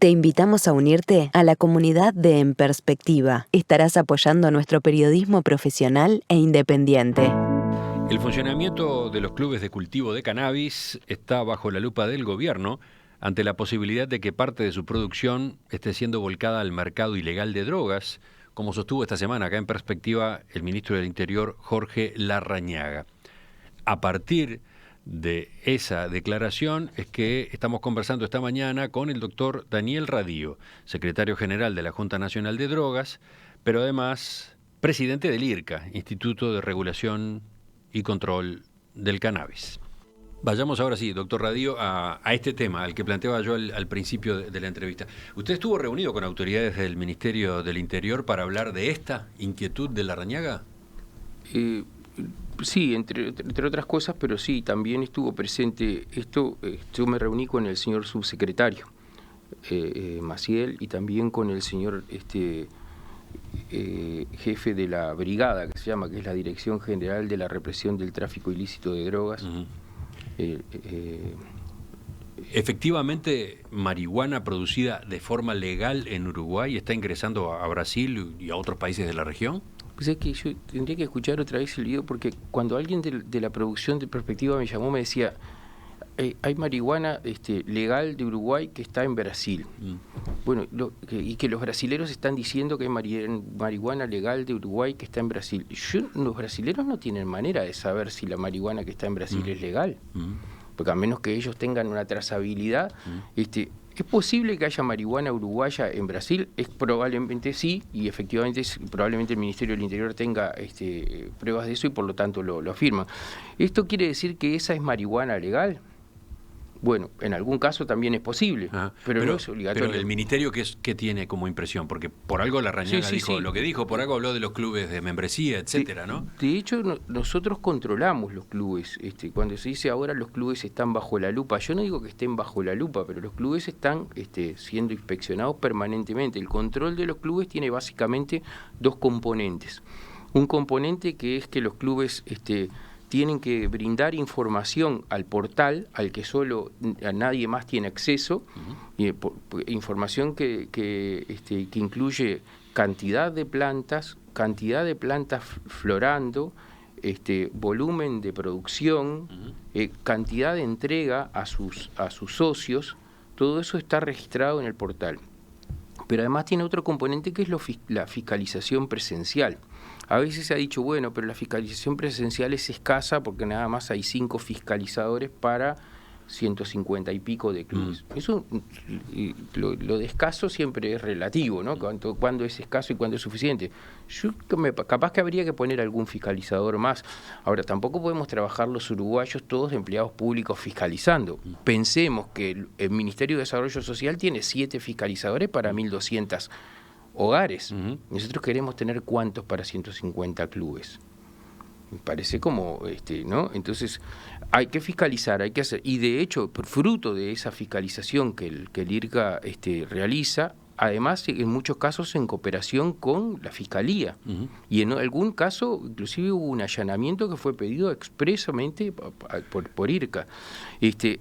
Te invitamos a unirte a la comunidad de En Perspectiva. Estarás apoyando nuestro periodismo profesional e independiente. El funcionamiento de los clubes de cultivo de cannabis está bajo la lupa del gobierno ante la posibilidad de que parte de su producción esté siendo volcada al mercado ilegal de drogas, como sostuvo esta semana acá en Perspectiva el ministro del Interior, Jorge Larrañaga. A partir de esa declaración es que estamos conversando esta mañana con el doctor Daniel Radío, secretario general de la Junta Nacional de Drogas, pero además presidente del IRCA, Instituto de Regulación y Control del Cannabis. Vayamos ahora sí, doctor Radío, a este tema, al que planteaba yo al principio de la entrevista. ¿Usted estuvo reunido con autoridades del Ministerio del Interior para hablar de esta inquietud de Larrañaga? Sí, entre otras cosas, pero sí, también estuvo presente esto. Yo me reuní con el señor subsecretario Maciel y también con el señor jefe de la brigada, que se llama, que es la Dirección General de la Represión del Tráfico Ilícito de Drogas. Uh-huh. Efectivamente, marihuana producida de forma legal en Uruguay está ingresando a Brasil y a otros países de la región. Pues es que yo tendría que escuchar otra vez el video, porque cuando alguien de la producción de Perspectiva me llamó, me decía, hay marihuana legal de Uruguay que está en Brasil. Bueno, y que los brasileros están diciendo que hay marihuana legal de Uruguay que está en Brasil. Los brasileros no tienen manera de saber si la marihuana que está en Brasil es legal, porque a menos que ellos tengan una trazabilidad, ¿es posible que haya marihuana uruguaya en Brasil? Probablemente sí, y efectivamente probablemente el Ministerio del Interior tenga pruebas de eso y por lo tanto lo afirma. ¿Esto quiere decir que esa es marihuana legal? Bueno, en algún caso también es posible, pero no es obligatorio. Pero el Ministerio, ¿qué tiene como impresión? Porque por algo Larrañaga dijo lo que dijo, por algo habló de los clubes de membresía, etcétera, ¿no? De hecho, nosotros controlamos los clubes. Cuando se dice ahora los clubes están bajo la lupa, yo no digo que estén bajo la lupa, pero los clubes están siendo inspeccionados permanentemente. El control de los clubes tiene básicamente dos componentes. Un componente que es que los clubes tienen que brindar información al portal al que solo nadie más tiene acceso, información que incluye cantidad de plantas florando, volumen de producción, cantidad de entrega a sus socios. Todo eso está registrado en el portal. Pero además tiene otro componente que es la fiscalización presencial. A veces se ha dicho, bueno, pero la fiscalización presencial es escasa porque nada más hay 5 fiscalizadores para 150 y pico de clubes. Eso, lo de escaso siempre es relativo, ¿no? Cuándo es escaso y cuándo es suficiente. Capaz que habría que poner algún fiscalizador más. Ahora, tampoco podemos trabajar los uruguayos todos de empleados públicos fiscalizando. Pensemos que el Ministerio de Desarrollo Social tiene 7 fiscalizadores para 1.200 hogares. Nosotros queremos tener ¿cuántos para 150 clubes? Me parece como, ¿no? Entonces, hay que fiscalizar, hay que hacer. Y de hecho, por fruto de esa fiscalización que el IRCA realiza, además, en muchos casos en cooperación con la Fiscalía. Y en algún caso, inclusive hubo un allanamiento que fue pedido expresamente por IRCA.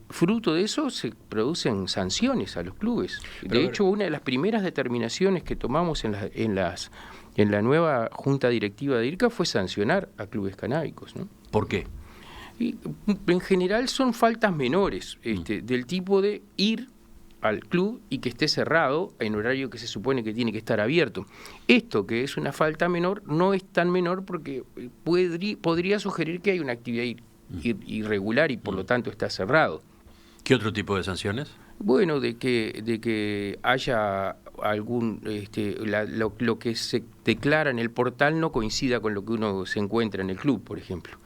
Fruto de eso se producen sanciones a los clubes. De hecho, una de las primeras determinaciones que tomamos en la nueva junta directiva de IRCA fue sancionar a clubes canábicos, ¿no? ¿Por qué? Y, en general son faltas menores, del tipo de ir al club y que esté cerrado en horario que se supone que tiene que estar abierto. Esto, que es una falta menor, no es tan menor porque podría sugerir que hay una actividad irregular y por lo tanto está cerrado. ¿Qué otro tipo de sanciones? Bueno, de que haya algún lo que se declara en el portal no coincida con lo que uno se encuentra en el club, por ejemplo.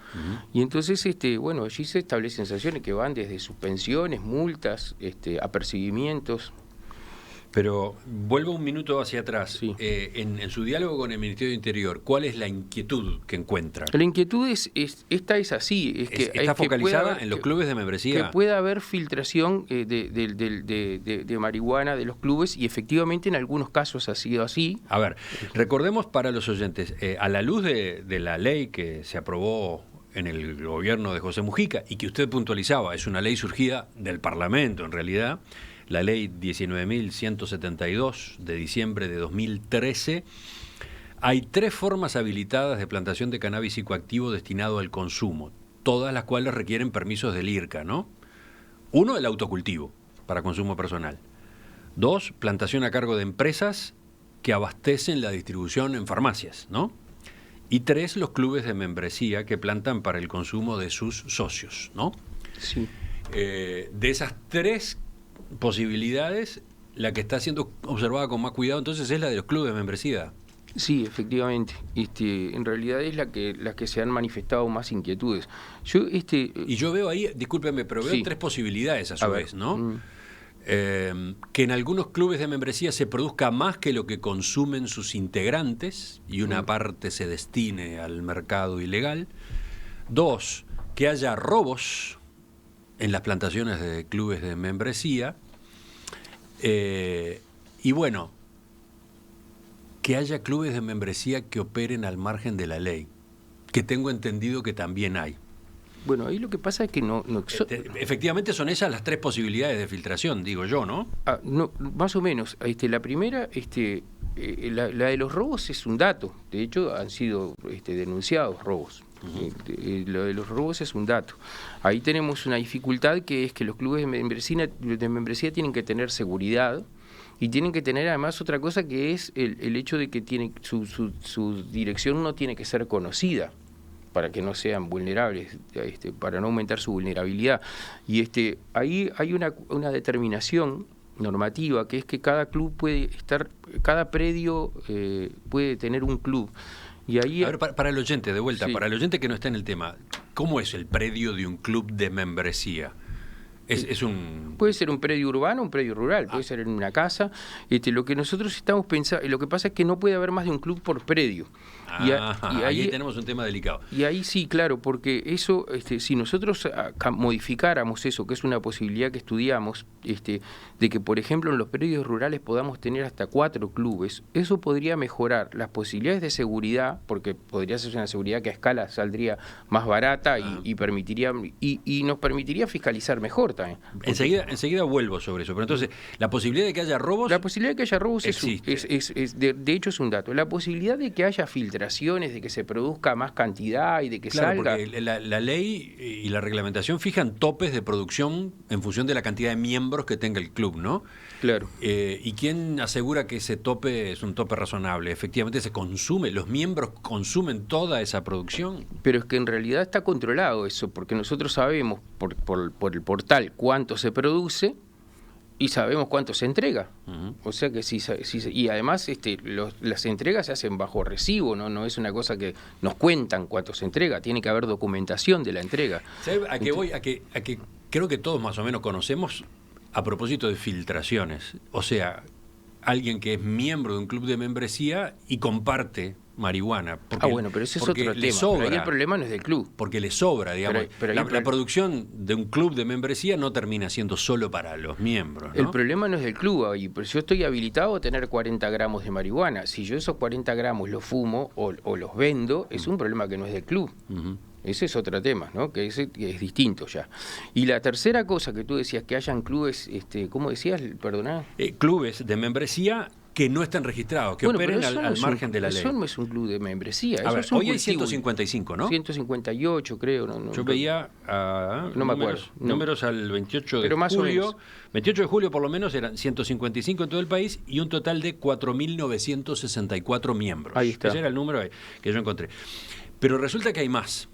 Y entonces allí se establecen sanciones que van desde suspensiones, multas, apercibimientos. Pero vuelvo un minuto hacia atrás. Sí. En su diálogo con el Ministerio de Interior, ¿cuál es la inquietud que encuentra? La inquietud esta es así. ¿Está focalizada en los clubes de membresía? Que pueda haber filtración de marihuana de los clubes, y efectivamente en algunos casos ha sido así. A ver, recordemos para los oyentes, a la luz de la ley que se aprobó en el gobierno de José Mujica y que usted puntualizaba, es una ley surgida del Parlamento en realidad. la ley 19.172 de diciembre de 2013, hay 3 formas habilitadas de plantación de cannabis psicoactivo destinado al consumo, todas las cuales requieren permisos del IRCA, ¿no? 1, el autocultivo para consumo personal. 2, plantación a cargo de empresas que abastecen la distribución en farmacias, ¿no? Y 3, los clubes de membresía que plantan para el consumo de sus socios, ¿no? Sí. De esas 3 posibilidades, la que está siendo observada con más cuidado entonces es la de los clubes de membresía. Sí, efectivamente. En realidad es la que se han manifestado más inquietudes. Y yo veo ahí, discúlpeme, pero veo 3 posibilidades a su vez, ¿no? Que en algunos clubes de membresía se produzca más que lo que consumen sus integrantes y una parte se destine al mercado ilegal. 2, que haya robos en las plantaciones de clubes de membresía. Y bueno, que haya clubes de membresía que operen al margen de la ley, que tengo entendido que también hay. Bueno, ahí lo que pasa es que no efectivamente son esas las 3 posibilidades de filtración, digo yo, ¿no? No, más o menos. La primera, la de los robos es un dato. De hecho, han sido denunciados robos. Lo de los robos es un dato. Ahí tenemos una dificultad, que es que los clubes de membresía tienen que tener seguridad y tienen que tener además otra cosa, que es el hecho de que su dirección no tiene que ser conocida, para que no sean vulnerables, para no aumentar su vulnerabilidad. Y ahí hay una determinación normativa, que es que cada club cada predio puede tener un club. Y ahí, a ver, para el oyente, de vuelta, sí, para el oyente que no está en el tema, ¿cómo es el predio de un club de membresía? Puede ser un predio urbano, un predio rural, puede ser en una casa. Lo que nosotros estamos pensando, lo que pasa es que no puede haber más de un club por predio. Y ahí tenemos un tema delicado. Y ahí sí, claro, porque eso, si nosotros modificáramos eso, que es una posibilidad que estudiamos, de que, por ejemplo, en los predios rurales podamos tener hasta 4 clubes, eso podría mejorar las posibilidades de seguridad, porque podría ser una seguridad que a escala saldría más barata y permitiría y nos permitiría fiscalizar mejor también. Enseguida vuelvo sobre eso, pero entonces, ¿la posibilidad de que haya robos? La posibilidad de que haya robos existe. De hecho es un dato. La posibilidad de que haya filtraciones, de que se produzca más cantidad y de que salga... Porque la ley y la reglamentación fijan topes de producción en función de la cantidad de miembros que tenga el club, ¿no? Claro. ¿Y quién asegura que ese tope es un tope razonable? ¿Efectivamente se consume? ¿Los miembros consumen toda esa producción? Pero es que en realidad está controlado eso, porque nosotros sabemos por el portal cuánto se produce y sabemos cuánto se entrega. O sea que y además las entregas se hacen bajo recibo, no es una cosa que nos cuentan cuánto se entrega, tiene que haber documentación de la entrega. ¿Sabe a qué voy? A que creo que todos más o menos conocemos, a propósito de filtraciones, o sea, alguien que es miembro de un club de membresía y comparte marihuana. Bueno, pero ese es otro tema. Sobra, pero ahí el problema no es del club. Porque le sobra, digamos. Pero la producción de un club de membresía no termina siendo solo para los miembros, ¿no? El problema no es del club ahí, pero yo estoy habilitado a tener 40 gramos de marihuana. Si yo esos 40 gramos los fumo o los vendo, es un problema que no es del club. Ese es otro tema, ¿no? Que es distinto ya. Y la tercera cosa que tú decías, que hayan clubes, ¿cómo decías? Perdoná. Clubes de membresía que no están registrados, que operen al margen de la ley. Eso no es un club de membresía. A ver, hoy hay 155, ¿no? 158, creo. Yo veía no me acuerdo. Números al 28 de julio. 28 de julio por lo menos eran 155 en todo el país y un total de 4.964 miembros. Ahí está. Ese era el número que yo encontré. Pero resulta que hay más.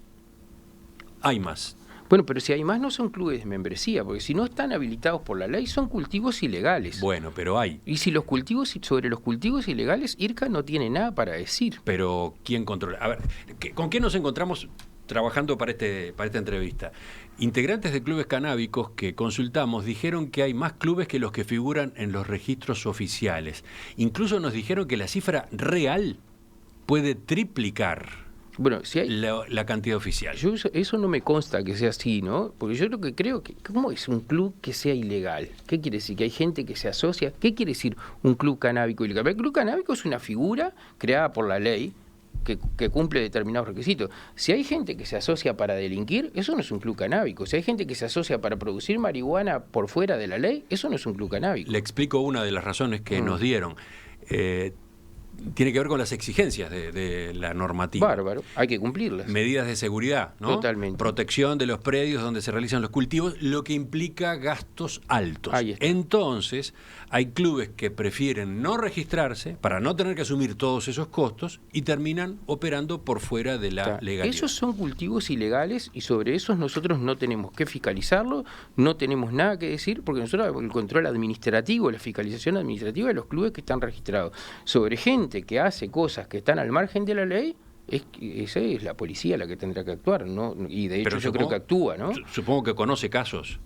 Hay más. Bueno, pero si hay más no son clubes de membresía, porque si no están habilitados por la ley son cultivos ilegales. Bueno, pero hay. Y si sobre los cultivos ilegales, IRCA no tiene nada para decir. Pero ¿quién controla? A ver, ¿con qué nos encontramos trabajando para esta entrevista? Integrantes de clubes canábicos que consultamos dijeron que hay más clubes que los que figuran en los registros oficiales. Incluso nos dijeron que la cifra real puede triplicar. Bueno, si hay la cantidad oficial. Eso no me consta que sea así, ¿no? Porque yo lo que creo que, ¿cómo es un club que sea ilegal? ¿Qué quiere decir? ¿Que hay gente que se asocia? ¿Qué quiere decir un club canábico ilegal? El club canábico es una figura creada por la ley que cumple determinados requisitos. Si hay gente que se asocia para delinquir, eso no es un club canábico. Si hay gente que se asocia para producir marihuana por fuera de la ley, eso no es un club canábico. Le explico una de las razones que nos dieron. Tiene que ver con las exigencias de la normativa. Bárbaro, hay que cumplirlas. Medidas de seguridad, ¿no? Totalmente. Protección de los predios donde se realizan los cultivos, lo que implica gastos altos. Ahí está. Entonces, hay clubes que prefieren no registrarse para no tener que asumir todos esos costos y terminan operando por fuera de la legalidad. Esos son cultivos ilegales y sobre esos nosotros no tenemos que fiscalizarlo, no tenemos nada que decir, porque nosotros el control administrativo, la fiscalización administrativa de los clubes que están registrados. Sobre gente que hace cosas que están al margen de la ley, esa es la policía la que tendrá que actuar, ¿no? Y de hecho Pero yo creo que actúa, ¿no? Supongo que conoce casos.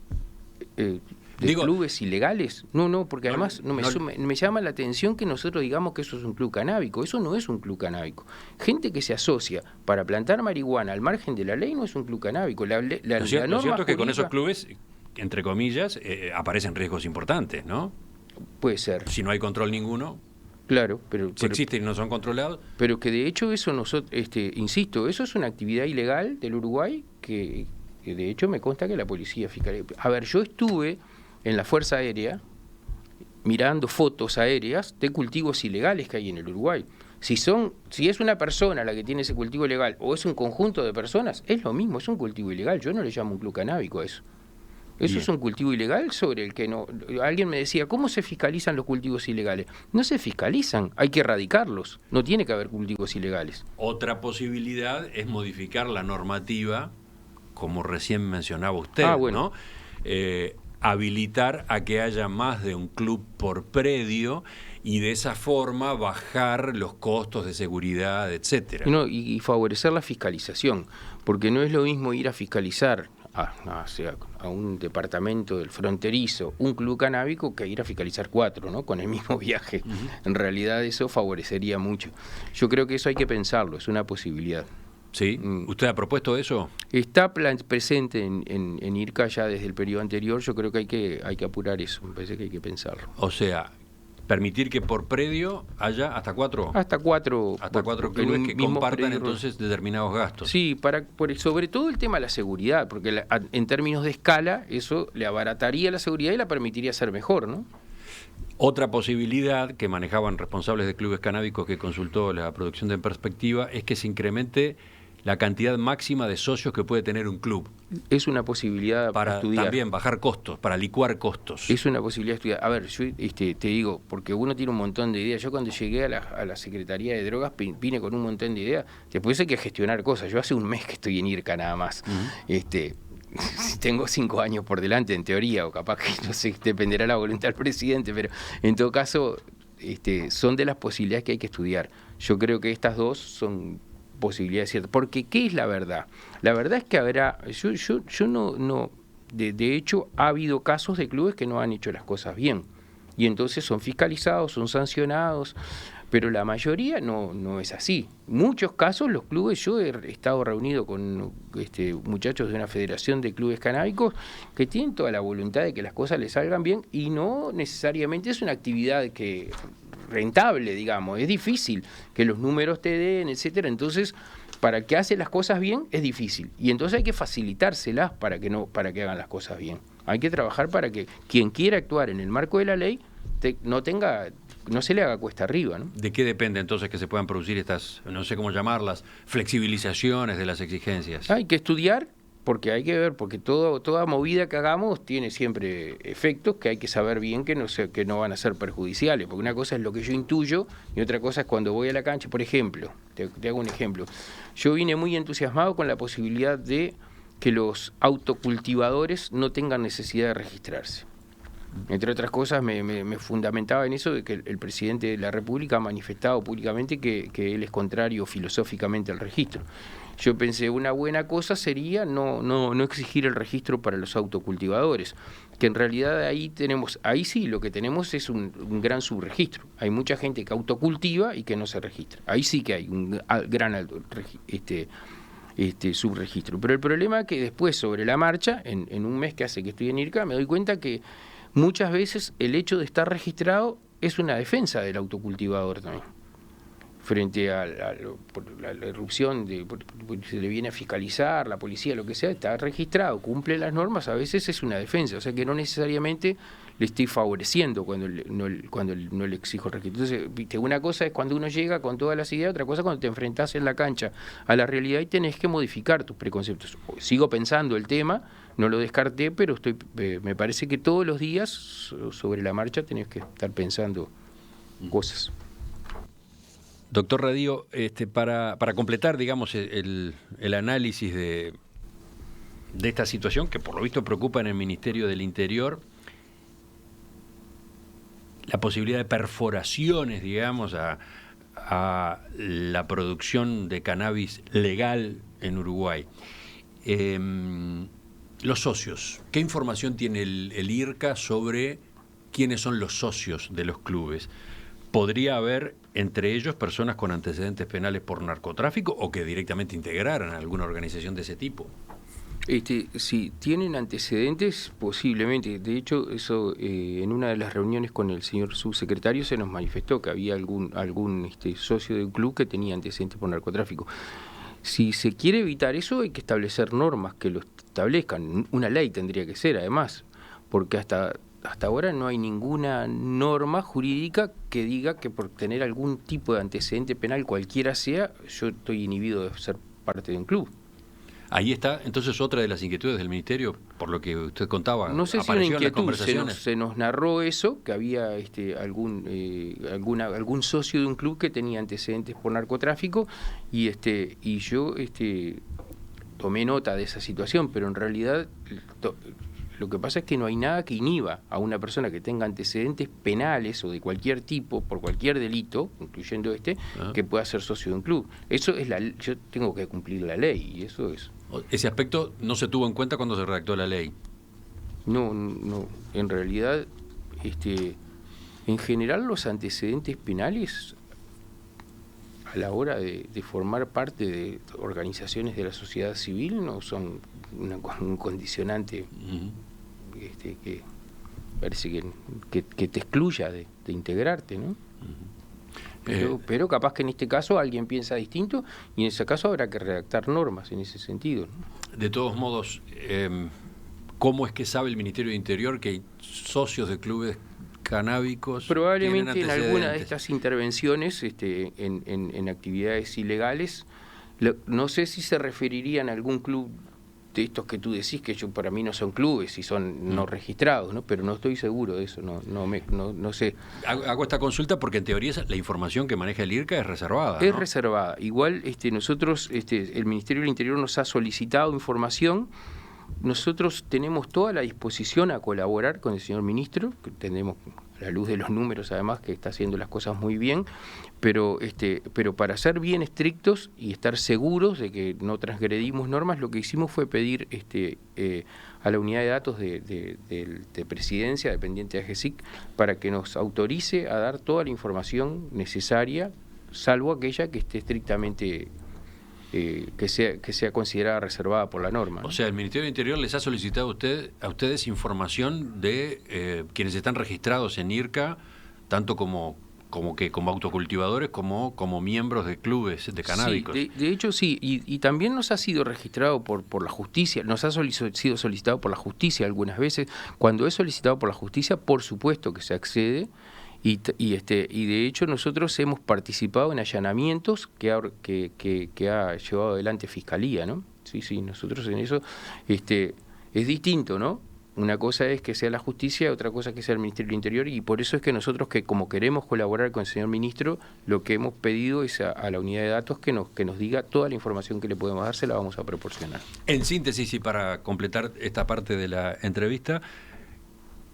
¿De clubes ilegales? No, porque además me llama la atención que nosotros digamos que eso es un club canábico. Eso no es un club canábico. Gente que se asocia para plantar marihuana al margen de la ley no es un club canábico. Lo cierto es que con esos clubes, entre comillas, aparecen riesgos importantes, ¿no? Puede ser. Si no hay control ninguno. Claro, si existen y no son controlados. Pero que de hecho eso nosotros, insisto, eso es una actividad ilegal del Uruguay que de hecho me consta que la policía fiscal. A ver, yo estuve en la Fuerza Aérea mirando fotos aéreas de cultivos ilegales que hay en el Uruguay. Si es una persona la que tiene ese cultivo ilegal o es un conjunto de personas, es lo mismo, es un cultivo ilegal. Yo no le llamo un club canábico a eso. Eso Bien. Es un cultivo ilegal sobre el que no... Alguien me decía, ¿cómo se fiscalizan los cultivos ilegales? No se fiscalizan, hay que erradicarlos. No tiene que haber cultivos ilegales. Otra posibilidad es modificar la normativa, como recién mencionaba usted, bueno. ¿no? Habilitar a que haya más de un club por predio y de esa forma bajar los costos de seguridad, etcétera. Y favorecer la fiscalización, porque no es lo mismo ir a fiscalizar a un departamento del fronterizo, un club canábico, que ir a fiscalizar 4, ¿no? Con el mismo viaje. En realidad eso favorecería mucho. Yo creo que eso hay que pensarlo, es una posibilidad. ¿Sí? ¿Usted ha propuesto eso? Está presente en IRCA ya desde el periodo anterior. Yo creo que hay que apurar eso, me parece que hay que pensarlo. O sea, permitir que por predio haya hasta 4. Hasta 4 clubes que compartan entonces determinados gastos. Sí, sobre todo el tema de la seguridad, porque en términos de escala eso le abarataría la seguridad y la permitiría ser mejor, ¿no? Otra posibilidad que manejaban responsables de clubes canábicos que consultó la producción de En Perspectiva es que se incremente la cantidad máxima de socios que puede tener un club. Es una posibilidad para estudiar. También bajar costos, para licuar costos. Es una posibilidad de estudiar. A ver, yo te digo, porque uno tiene un montón de ideas. Yo cuando llegué a la Secretaría de Drogas vine con un montón de ideas. Después hay que gestionar cosas. Yo hace un mes que estoy en IRCA nada más. Tengo 5 años por delante en teoría, o capaz que no sé, dependerá la voluntad del presidente, pero en todo caso son de las posibilidades que hay que estudiar. Yo creo que estas dos son posibilidades ciertas. Porque ¿qué es la verdad? La verdad es que habrá, yo no de hecho ha habido casos de clubes que no han hecho las cosas bien y entonces son fiscalizados, son sancionados, pero la mayoría no es así. Muchos casos los clubes, yo he estado reunido con muchachos de una federación de clubes canábicos que tienen toda la voluntad de que las cosas les salgan bien y no necesariamente es una actividad que rentable, digamos, es difícil que los números te den, etcétera. Entonces, para que hace las cosas bien es difícil y entonces hay que facilitárselas para que hagan las cosas bien. Hay que trabajar para que quien quiera actuar en el marco de la ley no se le haga cuesta arriba, ¿no? ¿De qué depende entonces que se puedan producir estas, no sé cómo llamarlas, flexibilizaciones de las exigencias? Hay que estudiar, porque hay que ver, porque toda movida que hagamos tiene siempre efectos que hay que saber bien que no van a ser perjudiciales, porque una cosa es lo que yo intuyo y otra cosa es cuando voy a la cancha. Por ejemplo, te hago un ejemplo. Yo vine muy entusiasmado con la posibilidad de que los autocultivadores no tengan necesidad de registrarse. Entre otras cosas me fundamentaba en eso de que el presidente de la República ha manifestado públicamente que él es contrario filosóficamente al registro. Yo pensé, una buena cosa sería no exigir el registro para los autocultivadores, que en realidad ahí sí lo que tenemos es un gran subregistro. Hay mucha gente que autocultiva y que no se registra. Ahí sí que hay un gran subregistro. Pero el problema es que después, sobre la marcha, en un mes que hace que estoy en IRCA, me doy cuenta que muchas veces el hecho de estar registrado es una defensa del autocultivador también. frente a la irrupción, se le viene a fiscalizar, la policía, lo que sea, está registrado, cumple las normas, a veces es una defensa, o sea que no necesariamente le estoy favoreciendo cuando no le exijo el registro. Entonces, viste, una cosa es cuando uno llega con todas las ideas, otra cosa es cuando te enfrentás en la cancha a la realidad y tenés que modificar tus preconceptos. Sigo pensando el tema, no lo descarté, pero me parece que todos los días sobre la marcha tenés que estar pensando cosas. Doctor Radío, para completar, digamos, el análisis de esta situación, que por lo visto preocupa en el Ministerio del Interior, la posibilidad de perforaciones, digamos, a la producción de cannabis legal en Uruguay. Los socios, ¿qué información tiene el IRCA sobre quiénes son los socios de los clubes? ¿Podría haber entre ellos personas con antecedentes penales por narcotráfico o que directamente integraran a alguna organización de ese tipo? Si tienen antecedentes, posiblemente. De hecho, eso en una de las reuniones con el señor subsecretario se nos manifestó que había algún socio del club que tenía antecedentes por narcotráfico. Si se quiere evitar eso, hay que establecer normas que lo establezcan. Una ley tendría que ser, además, porque hasta ahora no hay ninguna norma jurídica que diga que por tener algún tipo de antecedente penal, cualquiera sea, yo estoy inhibido de ser parte de un club. Ahí está, entonces, otra de las inquietudes del Ministerio, por lo que usted contaba. No sé si una inquietud, se nos narró eso, que había algún socio de un club que tenía antecedentes por narcotráfico, y yo tomé nota de esa situación, pero en realidad lo que pasa es que no hay nada que inhiba a una persona que tenga antecedentes penales o de cualquier tipo, por cualquier delito, incluyendo que pueda ser socio de un club. Eso es yo tengo que cumplir la ley, y eso es. ¿Ese aspecto no se tuvo en cuenta cuando se redactó la ley? No, en realidad, en general los antecedentes penales, a la hora de formar parte de organizaciones de la sociedad civil, no son un condicionante que parece que te excluya de integrarte, ¿no? Pero capaz que en este caso alguien piensa distinto y en ese caso habrá que redactar normas en ese sentido, ¿no? De todos modos, ¿cómo es que sabe el Ministerio de Interior que hay socios de clubes canábicos? Probablemente en alguna de estas intervenciones en actividades ilegales, no sé si se referirían a algún club de estos que tú decís, que para mí no son clubes y son no registrados, ¿no? Pero no estoy seguro de eso, no sé. Hago esta consulta porque en teoría la información que maneja el IRCA es reservada, Es ¿no? reservada. Igual nosotros, el Ministerio del Interior nos ha solicitado información. Nosotros tenemos toda la disposición a colaborar con el señor ministro, que tenemos, a la luz de los números además, que está haciendo las cosas muy bien, pero para ser bien estrictos y estar seguros de que no transgredimos normas, lo que hicimos fue pedir a la unidad de datos de Presidencia, dependiente de AGESIC, para que nos autorice a dar toda la información necesaria, salvo aquella que esté estrictamente que sea considerada reservada por la norma, ¿no? O sea, el Ministerio del Interior les ha solicitado a ustedes información de quienes están registrados en IRCA, tanto como autocultivadores, como miembros de clubes de canábicos. Sí, de hecho sí, y también nos ha sido registrado por la justicia, nos ha sido solicitado por la justicia algunas veces. Cuando es solicitado por la justicia, por supuesto que se accede. Y de hecho nosotros hemos participado en allanamientos que ha llevado adelante Fiscalía, ¿no? Sí, nosotros en eso es distinto, ¿no? Una cosa es que sea la justicia, otra cosa es que sea el Ministerio del Interior, y por eso es que nosotros, que como queremos colaborar con el señor ministro, lo que hemos pedido es a la unidad de datos que nos diga toda la información que le podemos dar, se la vamos a proporcionar. En síntesis, y para completar esta parte de la entrevista,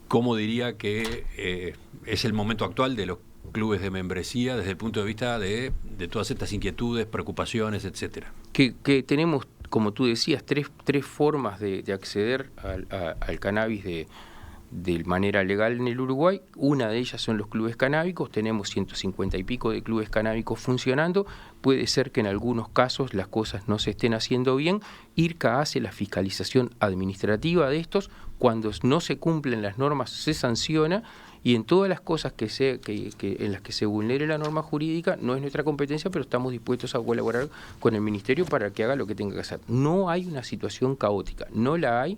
¿cómo diría que es el momento actual de los clubes de membresía desde el punto de vista de todas estas inquietudes, preocupaciones, etcétera? Que tenemos, como tú decías, tres formas de acceder al cannabis de manera legal en el Uruguay. Una de ellas son los clubes canábicos. Tenemos 150 y pico de clubes canábicos funcionando. Puede ser que en algunos casos las cosas no se estén haciendo bien. IRCA hace la fiscalización administrativa de estos. Cuando no se cumplen las normas se sanciona, y en todas las cosas en las que se vulnere la norma jurídica no es nuestra competencia, pero estamos dispuestos a colaborar con el Ministerio para que haga lo que tenga que hacer. No hay una situación caótica, no la hay.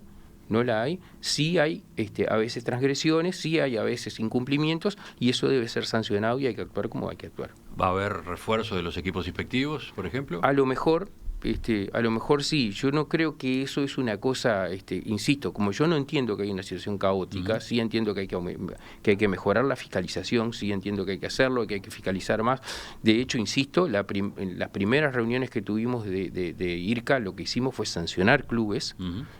Sí hay a veces transgresiones, sí hay a veces incumplimientos, y eso debe ser sancionado y hay que actuar como hay que actuar. ¿Va a haber refuerzo de los equipos inspectivos, por ejemplo? A lo mejor sí. Yo no creo que eso es una cosa, insisto, como yo no entiendo que hay una situación caótica, sí entiendo que hay que mejorar la fiscalización, sí entiendo que hay que hacerlo, que hay que fiscalizar más. De hecho, insisto, en las primeras reuniones que tuvimos de IRCA, lo que hicimos fue sancionar clubes,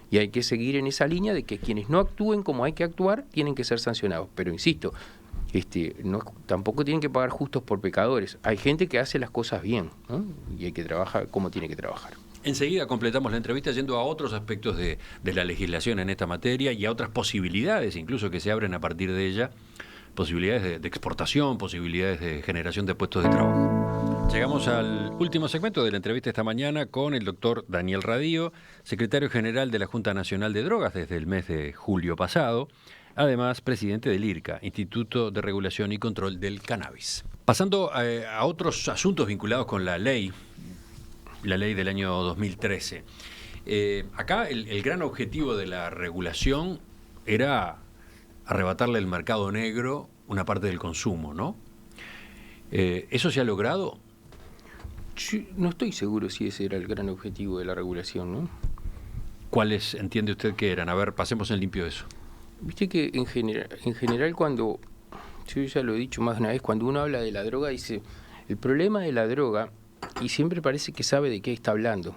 y hay que seguir en esa línea de que quienes no actúen como hay que actuar tienen que ser sancionados. Pero insisto, tampoco tienen que pagar justos por pecadores. Hay gente que hace las cosas bien, ¿no? Y hay que trabajar como tiene que trabajar. Enseguida completamos la entrevista yendo a otros aspectos de la legislación en esta materia y a otras posibilidades incluso que se abren a partir de ella, posibilidades de exportación, posibilidades de generación de puestos de trabajo. Llegamos al último segmento de la entrevista esta mañana con el doctor Daniel Radío, secretario general de la Junta Nacional de Drogas desde el mes de julio pasado. Además, presidente del IRCA, Instituto de Regulación y Control del Cannabis. Pasando a otros asuntos vinculados con la ley del año 2013. Acá el gran objetivo de la regulación era arrebatarle al mercado negro una parte del consumo, ¿no? ¿Eso se ha logrado? Yo no estoy seguro si ese era el gran objetivo de la regulación, ¿no? ¿Cuáles entiende usted que eran? A ver, pasemos en limpio eso. Viste que en general cuando, yo ya lo he dicho más de una vez, cuando uno habla de la droga dice, el problema de la droga, y siempre parece que sabe de qué está hablando,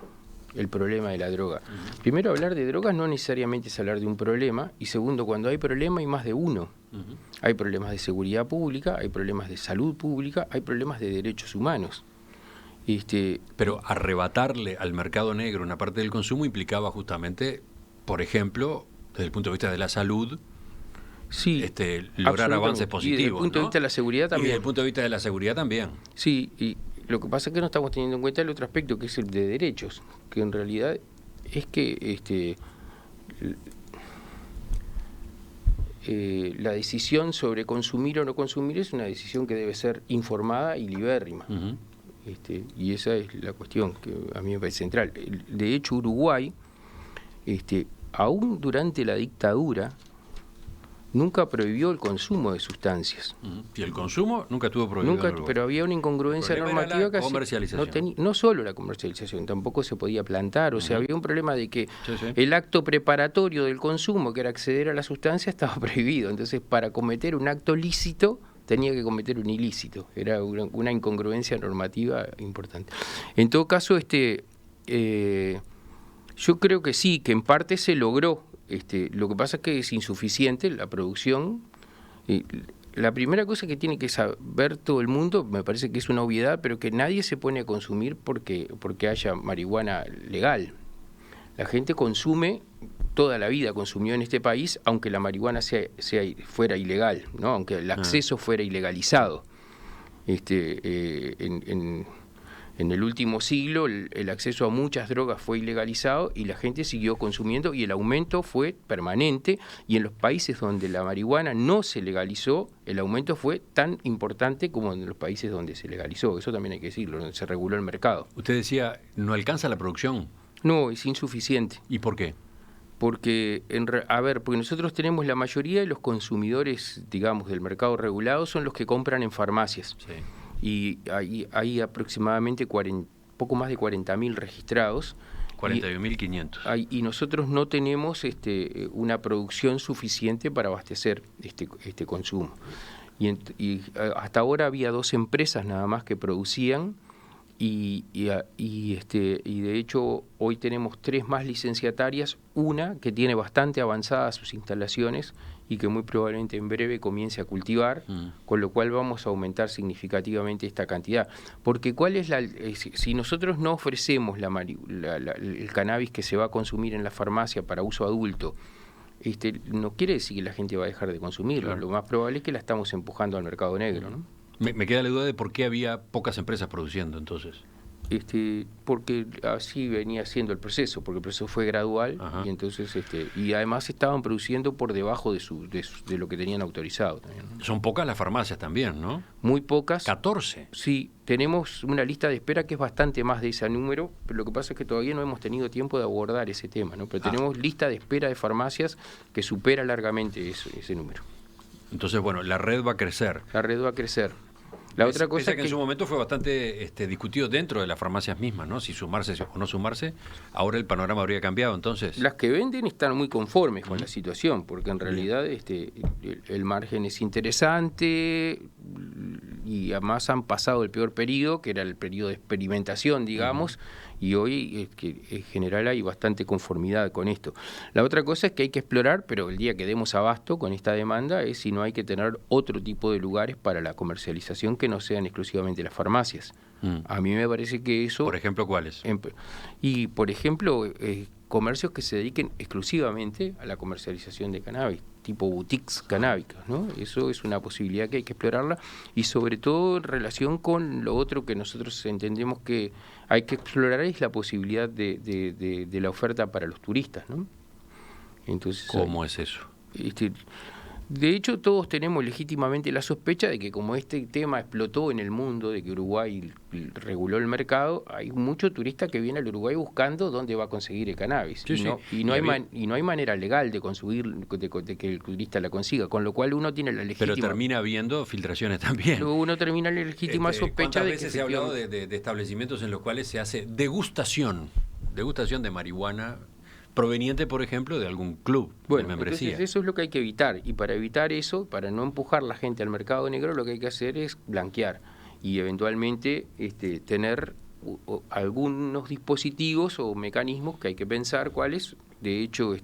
el problema de la droga. Primero, hablar de drogas no necesariamente es hablar de un problema, y segundo, cuando hay problema hay más de uno. Hay problemas de seguridad pública, hay problemas de salud pública, hay problemas de derechos humanos. Pero arrebatarle al mercado negro una parte del consumo implicaba justamente, por ejemplo, desde el punto de vista de la salud, sí, lograr avances positivos. Y desde el punto de vista de la seguridad también. Y desde el punto de vista de la seguridad también. Sí, y lo que pasa es que no estamos teniendo en cuenta el otro aspecto, que es el de derechos, que en realidad es que la decisión sobre consumir o no consumir es una decisión que debe ser informada y libérrima. Y esa es la cuestión que a mí me parece central. De hecho, Uruguay, aún durante la dictadura, nunca prohibió el consumo de sustancias. ¿Y el consumo nunca estuvo prohibido? Pero había una incongruencia normativa que no solo la comercialización, tampoco se podía plantar. O sea, había un problema de que el acto preparatorio del consumo, que era acceder a la sustancia, estaba prohibido. Entonces, para cometer un acto lícito, tenía que cometer un ilícito. Era una incongruencia normativa importante. En todo caso, yo creo que sí, que en parte se logró. Lo que pasa es que es insuficiente la producción. La primera cosa que tiene que saber todo el mundo, me parece que es una obviedad, pero que nadie se pone a consumir porque haya marihuana legal. La gente consume, toda la vida consumió en este país, aunque la marihuana fuera ilegal, ¿no? Aunque el acceso fuera ilegalizado. En el último siglo el acceso a muchas drogas fue ilegalizado y la gente siguió consumiendo y el aumento fue permanente, y en los países donde la marihuana no se legalizó, el aumento fue tan importante como en los países donde se legalizó. Eso también hay que decirlo, donde se reguló el mercado. Usted decía, ¿no alcanza la producción? No, es insuficiente. ¿Y por qué? Porque, porque nosotros tenemos la mayoría de los consumidores, digamos, del mercado regulado son los que compran en farmacias. Sí. Y hay aproximadamente poco más de 40.000 registrados. 41.500. Y nosotros no tenemos una producción suficiente para abastecer este consumo. Y hasta ahora había 2 empresas nada más que producían, y de hecho hoy tenemos 3 más licenciatarias, una que tiene bastante avanzadas sus instalaciones y que muy probablemente en breve comience a cultivar, con lo cual vamos a aumentar significativamente esta cantidad. Porque si nosotros no ofrecemos el cannabis que se va a consumir en la farmacia para uso adulto, no quiere decir que la gente va a dejar de consumirlo. Claro. Lo más probable es que la estamos empujando al mercado negro, ¿no? Me queda la duda de por qué había pocas empresas produciendo entonces. porque así venía siendo el proceso, porque el proceso fue gradual. Ajá. Y entonces y además estaban produciendo por debajo de lo que tenían autorizado también, ¿no? Son pocas las farmacias también, ¿no? Muy pocas. 14. Sí, tenemos una lista de espera que es bastante más de ese número, pero lo que pasa es que todavía no hemos tenido tiempo de abordar ese tema, ¿no? Pero tenemos lista de espera de farmacias que supera largamente ese número. Entonces, bueno, la red va a crecer. La red va a crecer. La otra cosa que en su momento fue bastante discutido dentro de las farmacias mismas, ¿no? Si sumarse o no sumarse, ahora el panorama habría cambiado, entonces. Las que venden están muy conformes con la situación, porque en realidad el margen es interesante y además han pasado el peor periodo, que era el periodo de experimentación, digamos, y hoy en general hay bastante conformidad con esto. La otra cosa es que hay que explorar, pero el día que demos abasto con esta demanda, es si no hay que tener otro tipo de lugares para la comercialización que no sean exclusivamente las farmacias. A mí me parece que eso... Por ejemplo, ¿cuáles? Y, por ejemplo, comercios que se dediquen exclusivamente a la comercialización de cannabis, tipo boutiques canábicas, ¿no? Eso es una posibilidad que hay que explorarla, y sobre todo en relación con lo otro que nosotros entendemos que hay que explorar, es la posibilidad de la oferta para los turistas, ¿no? Entonces, ¿cómo es eso? De hecho, todos tenemos legítimamente la sospecha de que como este tema explotó en el mundo, de que Uruguay reguló el mercado, hay mucho turista que viene al Uruguay buscando dónde va a conseguir el cannabis. Sí, y no hay manera legal de conseguir de que el turista la consiga, con lo cual uno tiene la legítima... Pero termina habiendo filtraciones también. Luego uno termina la legítima sospecha de que... ¿Cuántas veces se ha hablado de establecimientos en los cuales se hace degustación de marihuana proveniente, por ejemplo, de algún club de membresía? Entonces eso es lo que hay que evitar, y para evitar eso, para no empujar la gente al mercado negro, lo que hay que hacer es blanquear y eventualmente tener algunos dispositivos o mecanismos que hay que pensar cuáles. De hecho,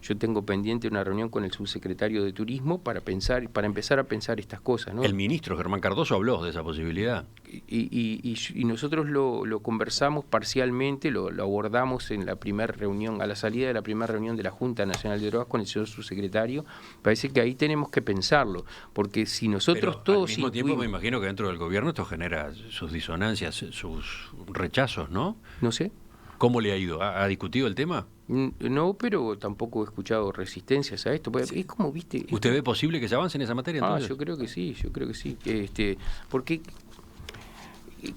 yo tengo pendiente una reunión con el subsecretario de Turismo para empezar a pensar estas cosas, ¿no? El ministro Germán Cardoso habló de esa posibilidad. Y nosotros lo conversamos parcialmente, lo abordamos en la primera reunión, a la salida de la primera reunión de la Junta Nacional de Drogas con el señor subsecretario. Parece que ahí tenemos que pensarlo, porque si nosotros Pero todos... al mismo tiempo me imagino que dentro del gobierno esto genera sus disonancias, sus rechazos, ¿no? No sé. ¿Cómo le ha ido? ¿Ha discutido el tema? No, pero tampoco he escuchado resistencias a esto. Sí. Es como, viste... ¿Usted ve posible que se avance en esa materia, entonces? Yo creo que sí. Porque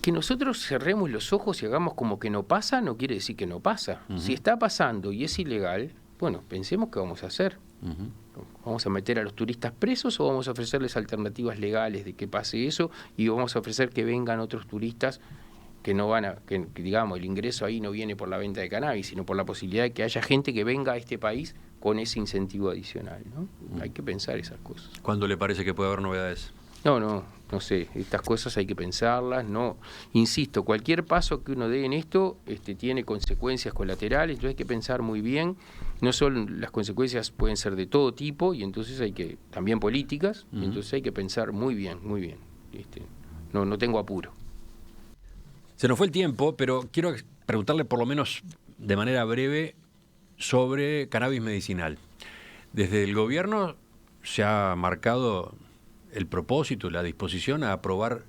que nosotros cerremos los ojos y hagamos como que no pasa, no quiere decir que no pasa. Si está pasando y es ilegal, bueno, pensemos qué vamos a hacer. ¿Vamos a meter a los turistas presos o vamos a ofrecerles alternativas legales de que pase eso, y vamos a ofrecer que vengan otros turistas que no van que digamos, el ingreso ahí no viene por la venta de cannabis, sino por la posibilidad de que haya gente que venga a este país con ese incentivo adicional, ¿no? Hay que pensar esas cosas. ¿Cuándo le parece que puede haber novedades? No sé, estas cosas hay que pensarlas, no, insisto, cualquier paso que uno dé en esto tiene consecuencias colaterales, entonces hay que pensar muy bien. No solo las consecuencias pueden ser de todo tipo, y entonces también políticas, y entonces hay que pensar muy bien. No tengo apuro. Se nos fue el tiempo, pero quiero preguntarle por lo menos de manera breve sobre cannabis medicinal. Desde el gobierno se ha marcado el propósito, la disposición a aprobar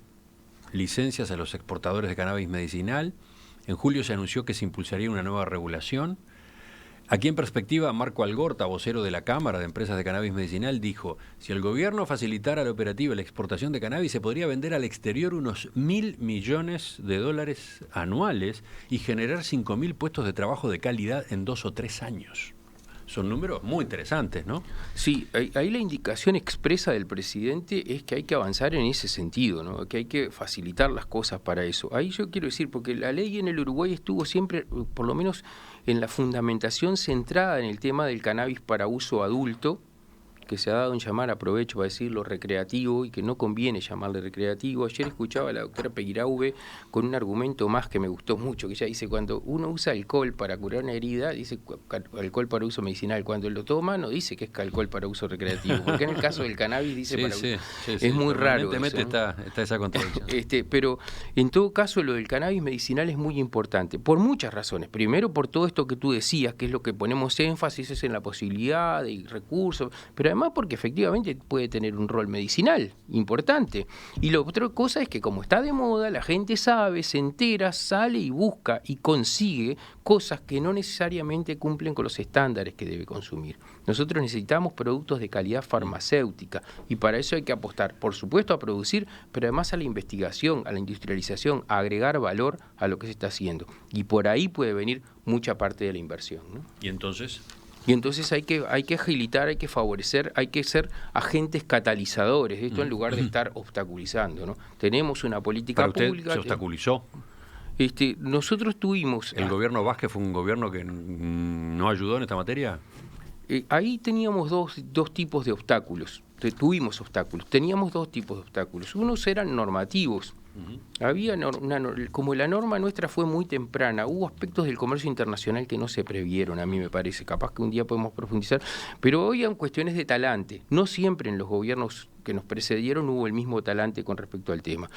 licencias a los exportadores de cannabis medicinal. En julio se anunció que se impulsaría una nueva regulación. Aquí en perspectiva, Marco Algorta, vocero de la Cámara de Empresas de Cannabis Medicinal, dijo: si el gobierno facilitara la operativa y la exportación de cannabis, se podría vender al exterior unos $1.000 millones anuales y generar 5.000 puestos de trabajo de calidad en 2 o 3 años. Son números muy interesantes, ¿no? Sí, ahí la indicación expresa del presidente es que hay que avanzar en ese sentido, ¿no? Que hay que facilitar las cosas para eso. Ahí yo quiero decir, porque la ley en el Uruguay estuvo siempre, por lo menos en la fundamentación, centrada en el tema del cannabis para uso adulto, que se ha dado en llamar, aprovecho para decirlo, recreativo, y que no conviene llamarle recreativo. Ayer escuchaba a la doctora Peguiraube con un argumento más que me gustó mucho, que ella dice: cuando uno usa alcohol para curar una herida, dice alcohol para uso medicinal. Cuando lo toma, no dice que es alcohol para uso recreativo, porque en el caso del cannabis dice es muy raro. Evidentemente está esa contradicción. Pero en todo caso, lo del cannabis medicinal es muy importante, por muchas razones. Primero, por todo esto que tú decías, que es lo que ponemos énfasis, es en la posibilidad de recursos, pero además además porque efectivamente puede tener un rol medicinal importante. Y la otra cosa es que como está de moda, la gente sabe, se entera, sale y busca y consigue cosas que no necesariamente cumplen con los estándares que debe consumir. Nosotros necesitamos productos de calidad farmacéutica y para eso hay que apostar, por supuesto, a producir, pero además a la investigación, a la industrialización, a agregar valor a lo que se está haciendo. Y por ahí puede venir mucha parte de la inversión, ¿no? ¿Y entonces? Y entonces hay que agilitar, hay que favorecer, hay que ser agentes catalizadores de esto en lugar de estar obstaculizando, ¿no? Tenemos una política ¿Para usted pública. se obstaculizó? Nosotros tuvimos... ¿El gobierno Vázquez fue un gobierno que no ayudó en esta materia? Ahí teníamos dos tipos de obstáculos. Tuvimos obstáculos. Teníamos dos tipos de obstáculos. Unos eran normativos. Había como la norma nuestra fue muy temprana, hubo aspectos del comercio internacional que no se previeron, a mí me parece, capaz que un día podemos profundizar, pero hoy hay cuestiones de talante. No siempre en los gobiernos que nos precedieron hubo el mismo talante con respecto al tema.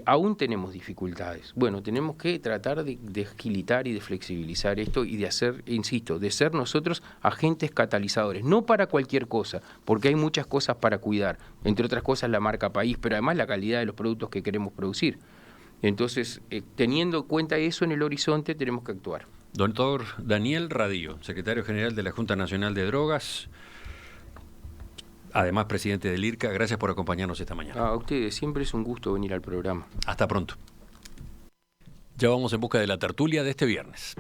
Aún tenemos dificultades. Bueno, tenemos que tratar de agilitar y de flexibilizar esto y de hacer, insisto, de ser nosotros agentes catalizadores, no para cualquier cosa, porque hay muchas cosas para cuidar, entre otras cosas la marca país, pero además la calidad de los productos que queremos producir. Entonces, teniendo en cuenta eso en el horizonte, tenemos que actuar. Doctor Daniel Radío, secretario general de la Junta Nacional de Drogas, además presidente del IRCA, gracias por acompañarnos esta mañana. A ustedes, siempre es un gusto venir al programa. Hasta pronto. Ya vamos en busca de la tertulia de este viernes.